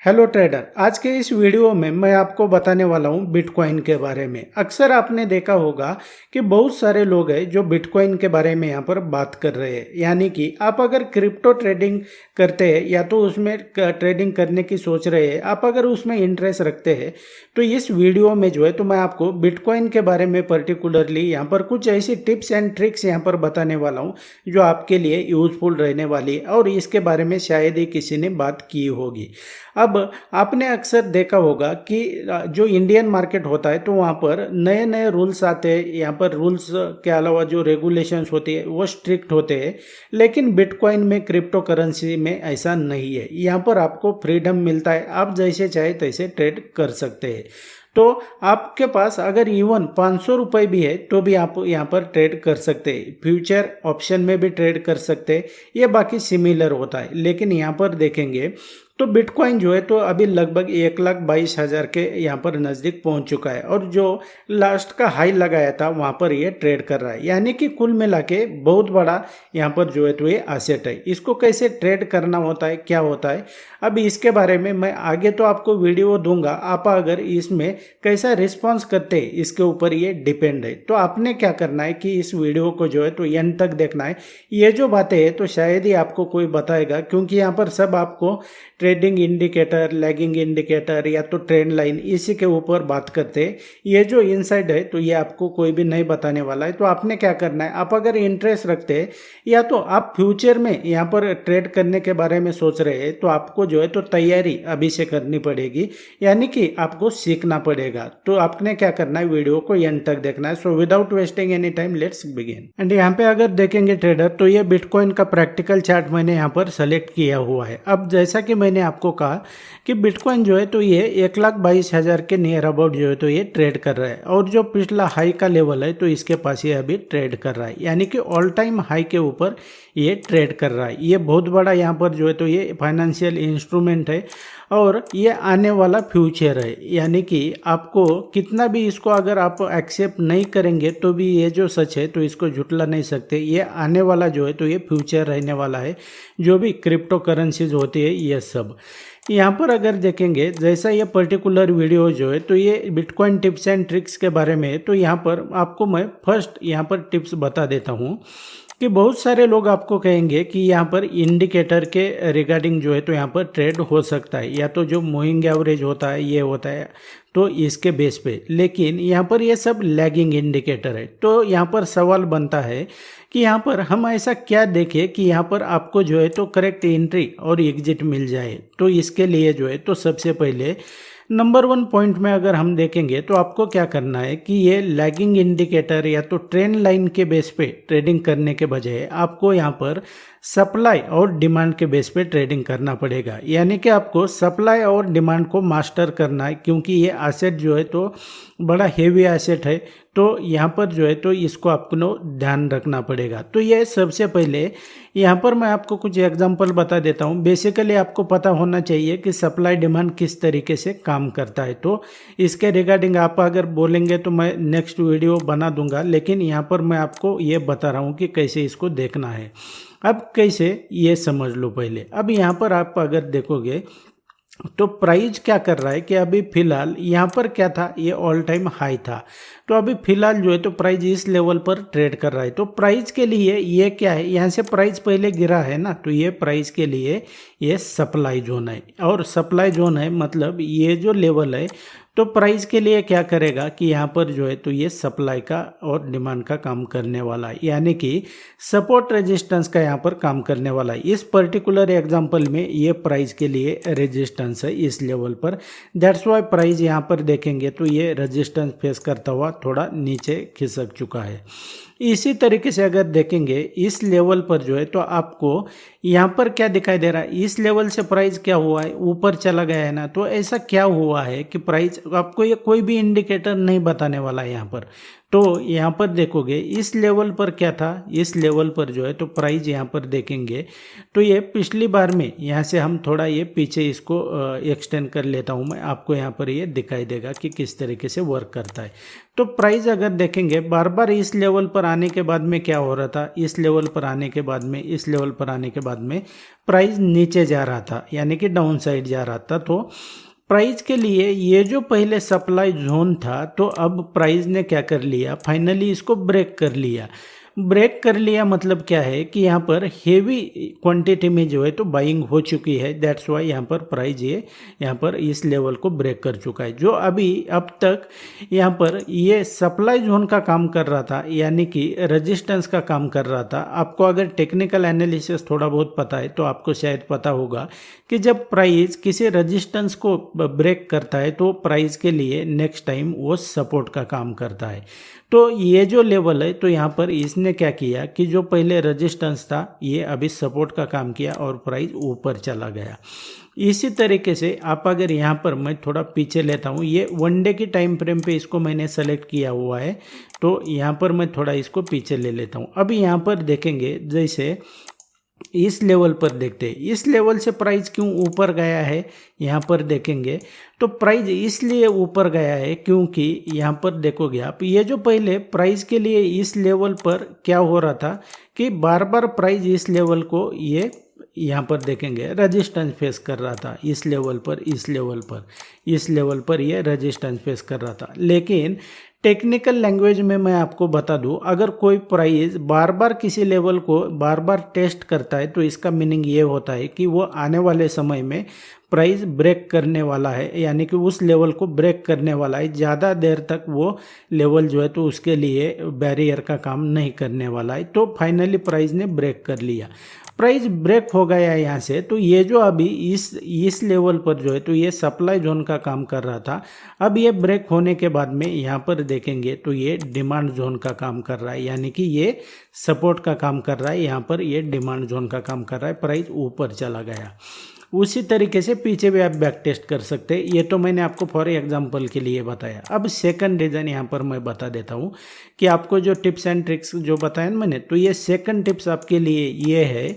Hello trader, आज के इस वीडियो में मैं आपको बताने वाला हूं बिटकॉइन के बारे में। अक्सर आपने देखा होगा कि बहुत सारे लोग हैं जो बिटकॉइन के बारे में यहां पर बात कर रहे हैं। यानी कि आप अगर क्रिप्टो ट्रेडिंग करते हैं या तो उसमें ट्रेडिंग करने की सोच रहे हैं, आप अगर उसमें इंटरेस्ट रखते हैं तो इस वीडियो में जो है तो मैं आपको बिटकॉइन के बारे में पर्टिकुलरली यहाँ पर कुछ ऐसी टिप्स एंड ट्रिक्स यहाँ पर बताने वाला हूँ जो आपके लिए यूजफुल रहने वाली है और इसके बारे में शायद ही किसी ने बात की होगी। अब आपने अक्सर देखा होगा कि जो इंडियन मार्केट होता है तो वहाँ पर नए नए रूल्स आते हैं। यहाँ पर रूल्स के अलावा जो रेगुलेशंस होती है वो स्ट्रिक्ट होते हैं, लेकिन बिटकॉइन में क्रिप्टो करेंसी में ऐसा नहीं है। यहाँ पर आपको फ्रीडम मिलता है, आप जैसे चाहे तैसे ट्रेड कर सकते हैं। तो आपके पास अगर इवन 500 रुपये भी है तो भी आप यहाँ पर ट्रेड कर सकते हैं। फ्यूचर ऑप्शन में भी ट्रेड कर सकते हैं, ये बाकी सिमिलर होता है। लेकिन यहाँ पर देखेंगे तो बिटकॉइन जो है तो अभी लगभग 1,22,000 के यहाँ पर नज़दीक पहुँच चुका है और जो लास्ट का हाई लगाया था वहाँ पर ये ट्रेड कर रहा है। यानी कि कुल मिला के बहुत बड़ा यहाँ पर जो है तो ये एसेट है। इसको कैसे ट्रेड करना होता है, क्या होता है, अब इसके बारे में मैं आगे तो आपको वीडियो दूंगा। आप अगर इसमें कैसा रिस्पॉन्स करते हैं इसके ऊपर ये डिपेंड है। तो आपने क्या करना है कि इस वीडियो को जो है तो एंड तक देखना है। ये जो बातें हैं तो शायद ही आपको कोई बताएगा, क्योंकि यहाँ पर सब आपको ट्रेडिंग इंडिकेटर, लैगिंग इंडिकेटर या तो ट्रेंड लाइन इसी के ऊपर बात करते हैं। ये जो इनसाइड है तो ये आपको कोई भी नहीं बताने वाला है। तो आपने क्या करना है, आप अगर इंटरेस्ट रखते हैं या तो आप फ्यूचर में यहाँ पर ट्रेड करने के बारे में सोच रहे हैं तो आपको जो है तो तैयारी अभी से करनी पड़ेगी, यानी कि आपको सीखना पड़ेगा। तो आपने क्या करना है, वीडियो को एंड तक देखना है। So without wasting any time let's begin. And यहाँ पे अगर देखेंगे ट्रेडर तो ये बिटकॉइन का प्रैक्टिकल चार्ट मैंने यहाँ पर सेलेक्ट किया हुआ है। अब जैसा कि मैंने आपको कहा कि बिटकॉइन जो है तो ये 1,22,000 के नियर अबाउट जो है तो ये ट्रेड कर रहा है और जो पिछला हाई का लेवल है तो इसके पास ये अभी ट्रेड कर रहा है, यानी कि ऑल टाइम हाई के ऊपर ये ट्रेड कर रहा है। ये बहुत बड़ा यहाँ पर जो है तो ये फाइनेंशियल इंस्ट्रूमेंट है और ये आने वाला फ्यूचर है। यानी कि आपको कितना भी इसको अगर आप एक्सेप्ट नहीं करेंगे तो भी ये जो सच है तो इसको झुटला नहीं सकते। ये आने वाला जो है तो ये फ्यूचर रहने वाला है। जो भी क्रिप्टो करेंसीज होती है ये सब यहाँ पर अगर देखेंगे, जैसा ये पर्टिकुलर वीडियो जो है तो ये बिटकॉइन टिप्स एंड ट्रिक्स के बारे में है। तो यहाँ पर आपको मैं फर्स्ट यहाँ पर टिप्स बता देता हूँ कि बहुत सारे लोग आपको कहेंगे कि यहाँ पर इंडिकेटर के रिगार्डिंग जो है तो यहाँ पर ट्रेड हो सकता है, या तो जो मूविंग एवरेज होता है ये होता है तो इसके बेस पे। लेकिन यहाँ पर ये सब लैगिंग इंडिकेटर है। तो यहाँ पर सवाल बनता है कि यहाँ पर हम ऐसा क्या देखें कि यहाँ पर आपको जो है तो करेक्ट एंट्री और एग्जिट मिल जाए। तो इसके लिए जो है तो सबसे पहले नंबर 1 पॉइंट में अगर हम देखेंगे तो आपको क्या करना है कि ये लैगिंग इंडिकेटर या तो ट्रेंड लाइन के बेस पे ट्रेडिंग करने के बजाय आपको यहाँ पर सप्लाई और डिमांड के बेस पे ट्रेडिंग करना पड़ेगा। यानी कि आपको सप्लाई और डिमांड को मास्टर करना है, क्योंकि ये एसेट जो है तो बड़ा हेवी एसेट है। तो यहाँ पर जो है तो इसको आपको ध्यान रखना पड़ेगा। तो ये सबसे पहले यहाँ पर मैं आपको कुछ एग्जांपल बता देता हूँ। बेसिकली आपको पता होना चाहिए कि सप्लाई डिमांड किस तरीके से काम करता है। तो इसके रिगार्डिंग आप अगर बोलेंगे तो मैं नेक्स्ट वीडियो बना दूंगा, लेकिन यहाँ पर मैं आपको ये बता रहा हूँ कि कैसे इसको देखना है। अब कैसे ये समझ लो पहले। अब यहाँ पर आप अगर देखोगे तो प्राइस क्या कर रहा है कि अभी फिलहाल यहाँ पर क्या था, ये ऑल टाइम हाई था। तो अभी फिलहाल जो है तो प्राइस इस लेवल पर ट्रेड कर रहा है। तो प्राइस के लिए ये क्या है, यहाँ से प्राइस पहले गिरा है ना, तो ये प्राइस के लिए ये सप्लाई जोन है। और सप्लाई जोन है मतलब ये जो लेवल है तो प्राइस के लिए क्या करेगा कि यहाँ पर जो है तो ये सप्लाई का और डिमांड का काम करने वाला है, यानी कि सपोर्ट रेजिस्टेंस का यहाँ पर काम करने वाला है। इस पर्टिकुलर एग्जांपल में ये प्राइस के लिए रेजिस्टेंस है इस लेवल पर। दैट्स वाई प्राइस यहाँ पर देखेंगे तो ये रेजिस्टेंस फेस करता हुआ थोड़ा नीचे खिसक चुका है। इसी तरीके से अगर देखेंगे इस लेवल पर जो है तो आपको यहाँ पर क्या दिखाई दे रहा है, इस लेवल से प्राइस क्या हुआ है, ऊपर चला गया है ना। तो ऐसा क्या हुआ है कि प्राइस आपको ये कोई भी इंडिकेटर नहीं बताने वाला है यहाँ पर। तो यहाँ पर देखोगे इस लेवल पर क्या था, इस लेवल पर जो है तो प्राइस यहाँ पर देखेंगे तो ये पिछली बार में यहाँ से हम थोड़ा ये पीछे इसको एक्सटेंड कर लेता हूँ मैं, आपको यहाँ पर ये दिखाई देगा कि किस तरीके से वर्क करता है। तो प्राइस अगर देखेंगे बार बार इस लेवल पर आने के बाद में क्या हो रहा था, इस लेवल पर आने के बाद में, इस लेवल पर आने के बाद में प्राइस नीचे जा रहा था, यानी कि डाउन साइड जा रहा था। तो प्राइस के लिए ये जो पहले सप्लाई जोन था, तो अब प्राइस ने क्या कर लिया, फाइनली इसको ब्रेक कर लिया। ब्रेक कर लिया मतलब क्या है कि यहाँ पर हेवी क्वांटिटी में जो है तो बाइंग हो चुकी है, दैट्स वाई यहाँ पर प्राइस ये यहाँ पर इस लेवल को ब्रेक कर चुका है। जो अभी अब तक यहाँ पर ये सप्लाई जोन का काम कर रहा था, यानी कि रेजिस्टेंस का काम कर रहा था। आपको अगर टेक्निकल एनालिसिस थोड़ा बहुत पता है तो आपको शायद पता होगा कि जब प्राइस किसी रेजिस्टेंस को ब्रेक करता है तो प्राइस के लिए नेक्स्ट टाइम वो सपोर्ट का काम करता है। तो ये जो लेवल है तो यहाँ पर इसने क्या किया कि जो पहले रेजिस्टेंस था ये अभी सपोर्ट का काम किया और प्राइस ऊपर चला गया। इसी तरीके से आप अगर यहाँ पर मैं थोड़ा पीछे लेता हूँ, ये वन डे की टाइम फ्रेम पे इसको मैंने सेलेक्ट किया हुआ है, तो यहाँ पर मैं थोड़ा इसको पीछे ले लेता हूँ। अभी यहाँ पर देखेंगे जैसे इस लेवल पर देखते हैं, इस लेवल से प्राइस क्यों ऊपर गया है, यहाँ पर देखेंगे तो प्राइस इसलिए ऊपर गया है क्योंकि यहाँ पर देखोगे आप, ये जो पहले प्राइस के लिए इस लेवल पर क्या हो रहा था कि बार बार प्राइस इस लेवल को ये यहाँ पर देखेंगे रेजिस्टेंस फेस कर रहा था, इस लेवल पर, इस लेवल पर, इस लेवल पर ये रेजिस्टेंस फेस कर रहा था। लेकिन टेक्निकल लैंग्वेज में मैं आपको बता दूं, अगर कोई प्राइस बार बार किसी लेवल को बार बार टेस्ट करता है तो इसका मीनिंग ये होता है कि वो आने वाले समय में प्राइस ब्रेक करने वाला है, यानी कि उस लेवल को ब्रेक करने वाला है। ज़्यादा देर तक वो लेवल जो है तो उसके लिए बैरियर का काम नहीं करने वाला है। तो फाइनली प्राइस ने ब्रेक कर लिया, प्राइस ब्रेक हो गया यहाँ से। तो ये जो अभी इस लेवल पर जो है तो ये सप्लाई जोन का काम कर रहा था, अब ये ब्रेक होने के बाद में यहाँ पर देखेंगे तो ये डिमांड जोन का काम कर रहा है, यानी कि ये सपोर्ट का काम कर रहा है। यहाँ पर ये डिमांड जोन का काम कर रहा है, प्राइस ऊपर चला गया। उसी तरीके से पीछे भी आप बैक टेस्ट कर सकते हैं। ये तो मैंने आपको फॉर एग्जांपल के लिए बताया। अब सेकंड रीज़न यहाँ पर मैं बता देता हूँ कि आपको जो टिप्स एंड ट्रिक्स जो बताया ना मैंने, तो ये सेकंड टिप्स आपके लिए ये है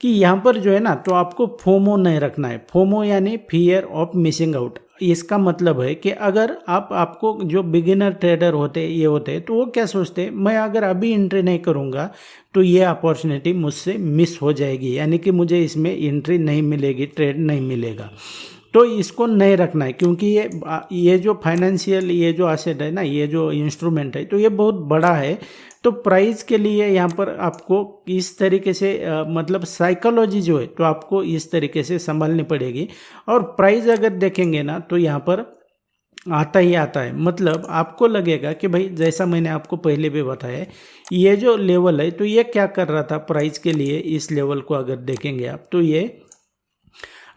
कि यहाँ पर जो है ना तो आपको फोमो नहीं रखना है। फोमो यानी फियर ऑफ मिसिंग आउट। इसका मतलब है कि अगर आपको जो बिगिनर ट्रेडर होते ये होते हैं तो वो क्या सोचते हैं, मैं अगर अभी एंट्री नहीं करूँगा तो ये अपॉर्चुनिटी मुझसे मिस हो जाएगी, यानी कि मुझे इसमें एंट्री नहीं मिलेगी, ट्रेड नहीं मिलेगा। तो इसको नहीं रखना है, क्योंकि ये जो फाइनेंशियल ये जो एसेट है ना, ये जो इंस्ट्रूमेंट है तो ये बहुत बड़ा है। तो प्राइस के लिए यहाँ पर आपको इस तरीके से मतलब साइकोलॉजी जो है तो आपको इस तरीके से संभालनी पड़ेगी। और प्राइस अगर देखेंगे ना तो यहाँ पर आता ही आता है, मतलब आपको लगेगा कि भाई जैसा मैंने आपको पहले भी बताया, ये जो लेवल है तो ये क्या कर रहा था प्राइस के लिए, इस लेवल को अगर देखेंगे आप तो ये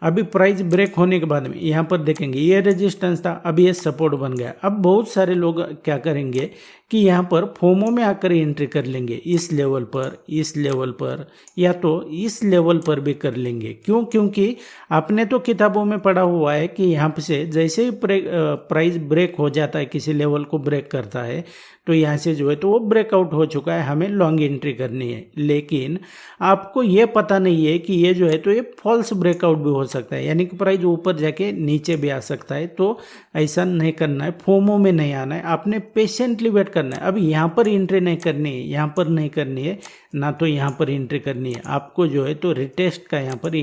अभी प्राइस ब्रेक होने के बाद में यहाँ पर देखेंगे ये रेजिस्टेंस था, अभी ये सपोर्ट बन गया। अब बहुत सारे लोग क्या करेंगे कि यहाँ पर फोमो में आकर एंट्री कर लेंगे, इस लेवल पर, इस लेवल पर, या तो इस लेवल पर भी कर लेंगे। क्यों? क्योंकि आपने तो किताबों में पढ़ा हुआ है कि यहाँ से जैसे ही प्राइस ब्रेक हो जाता है, किसी लेवल को ब्रेक करता है तो यहाँ से जो है तो वो ब्रेकआउट हो चुका है, हमें लॉन्ग एंट्री करनी है। लेकिन आपको ये पता नहीं है कि ये जो है तो ये फॉल्स ब्रेकआउट भी हो सकता है, यानी कि प्राइस ऊपर जाके नीचे भी आ सकता है। तो ऐसा नहीं करना है, फोमो में नहीं आना है, आपने पेशेंटली वेट करना है। अब यहाँ पर एंट्री नहीं करनी है, यहाँ पर नहीं करनी है, ना तो यहाँ पर एंट्री करनी है, आपको जो है तो रिटेस्ट का यहाँ पर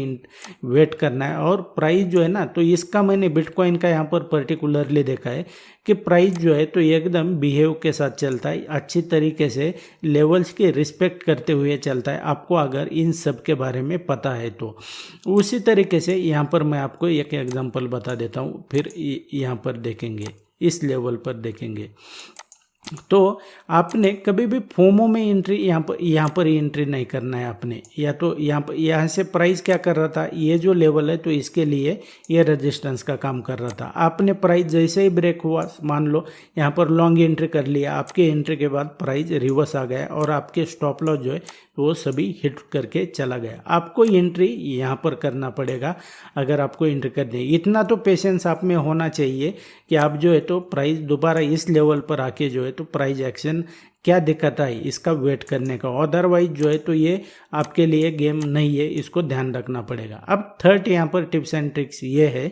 वेट करना है। और प्राइस जो है ना तो इसका मैंने बिटकॉइन का यहाँ पर पर्टिकुलरली देखा है कि प्राइस जो है तो एकदम बिहेव के साथ चलता है, अच्छी तरीके से लेवल्स की रिस्पेक्ट करते हुए चलता है, आपको अगर इन सब के बारे में पता है तो। उसी तरीके से यहाँ पर मैं आपको एक एग्जांपल बता देता हूँ, फिर यहाँ पर देखेंगे, इस लेवल पर देखेंगे तो आपने कभी भी फोमो में एंट्री यहाँ पर एंट्री नहीं करना है आपने। या तो यहाँ से प्राइस क्या कर रहा था, ये जो लेवल है तो इसके लिए ये रेजिस्टेंस का काम कर रहा था। आपने प्राइस जैसे ही ब्रेक हुआ, मान लो यहाँ पर लॉन्ग एंट्री कर लिया, आपके एंट्री के बाद प्राइस रिवर्स आ गया और आपके स्टॉप लॉस जो है वो सभी हिट करके चला गया। आपको एंट्री यहाँ पर करना पड़ेगा अगर आपको एंट्री करनी है। इतना तो पेशेंस आप में होना चाहिए कि आप जो है तो प्राइस दोबारा इस लेवल पर आके जो है है तो प्राइस एक्शन क्या दिक्कत आई इसका वेट करने का, अदरवाइज जो है तो ये आपके लिए गेम नहीं है, इसको ध्यान रखना पड़ेगा। अब थर्ड यहाँ पर टिप्स एंड ट्रिक्स ये है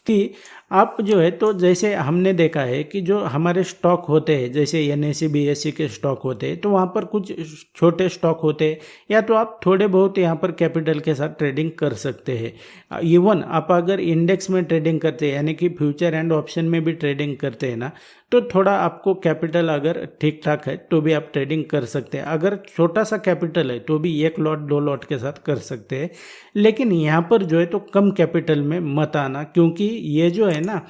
कि आप जो है तो जैसे हमने देखा है कि जो हमारे स्टॉक होते हैं जैसे NSE BSE के स्टॉक होते हैं तो वहाँ पर कुछ छोटे स्टॉक होते हैं या तो आप थोड़े बहुत यहाँ पर कैपिटल के साथ ट्रेडिंग कर सकते हैं। इवन आप अगर इंडेक्स में ट्रेडिंग करते हैं यानी कि फ्यूचर एंड ऑप्शन में भी ट्रेडिंग करते हैं ना तो थोड़ा आपको कैपिटल अगर ठीक ठाक है तो भी आप ट्रेडिंग कर सकते हैं। अगर छोटा सा कैपिटल है तो भी 1 लॉट 2 लॉट के साथ कर सकते हैं, लेकिन यहाँ पर जो है तो कम कैपिटल में मत आना, क्योंकि ये जो है ना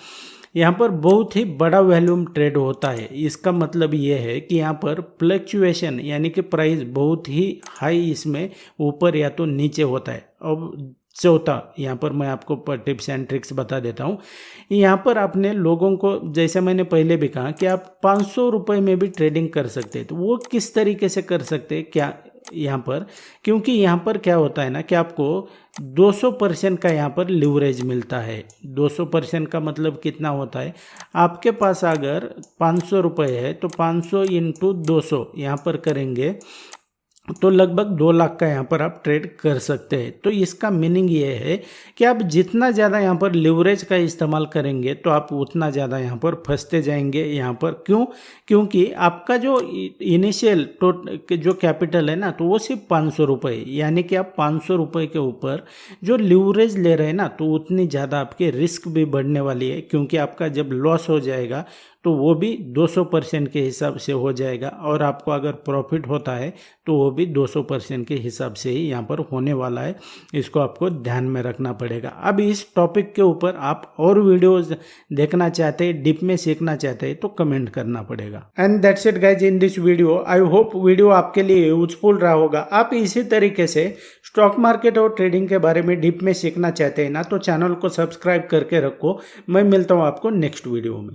यहाँ पर बहुत ही बड़ा वॉल्यूम ट्रेड होता है। इसका मतलब ये है कि यहाँ पर फ्लक्चुएशन यानी कि प्राइस बहुत ही हाई इसमें ऊपर या तो नीचे होता है। अब चौथा यहाँ पर मैं आपको टिप्स एंड ट्रिक्स बता देता हूँ। यहाँ पर आपने लोगों को जैसे मैंने पहले भी कहा कि आप 500 रुपये में भी ट्रेडिंग कर सकते हैं, तो वो किस तरीके से कर सकते हैं क्या यहाँ पर, क्योंकि यहाँ पर क्या होता है ना कि आपको 200% का यहाँ पर लिवरेज मिलता है। 200% का मतलब कितना होता है, आपके पास अगर 500 रुपये है तो 500 इंटू 200 यहाँ पर करेंगे तो लगभग 2 लाख का यहाँ पर आप ट्रेड कर सकते हैं। तो इसका मीनिंग ये है कि आप जितना ज़्यादा यहाँ पर लिवरेज का इस्तेमाल करेंगे तो आप उतना ज़्यादा यहाँ पर फंसते जाएंगे। यहाँ पर क्योंकि आपका जो इनिशियल जो कैपिटल है ना तो वो सिर्फ 500 रुपये, यानी कि आप 500 रुपये के ऊपर जो लिवरेज ले रहे हैं ना तो उतनी ज़्यादा आपकी रिस्क भी बढ़ने वाली है, क्योंकि आपका जब लॉस हो जाएगा तो वो भी 200% के हिसाब से हो जाएगा, और आपको अगर प्रॉफिट होता है तो वो भी 200% के हिसाब से ही यहाँ पर होने वाला है। इसको आपको ध्यान में रखना पड़ेगा। अब इस टॉपिक के ऊपर आप और वीडियोस देखना चाहते हैं, डीप में सीखना चाहते हैं तो कमेंट करना पड़ेगा। And that's it guys in this video. I hope video आपके लिए यूजफुल रहा होगा। आप इसी तरीके से स्टॉक मार्केट और ट्रेडिंग के बारे में डीप में सीखना चाहते हैं ना तो चैनल को सब्सक्राइब करके रखो। मैं मिलता हूँ आपको नेक्स्ट वीडियो में।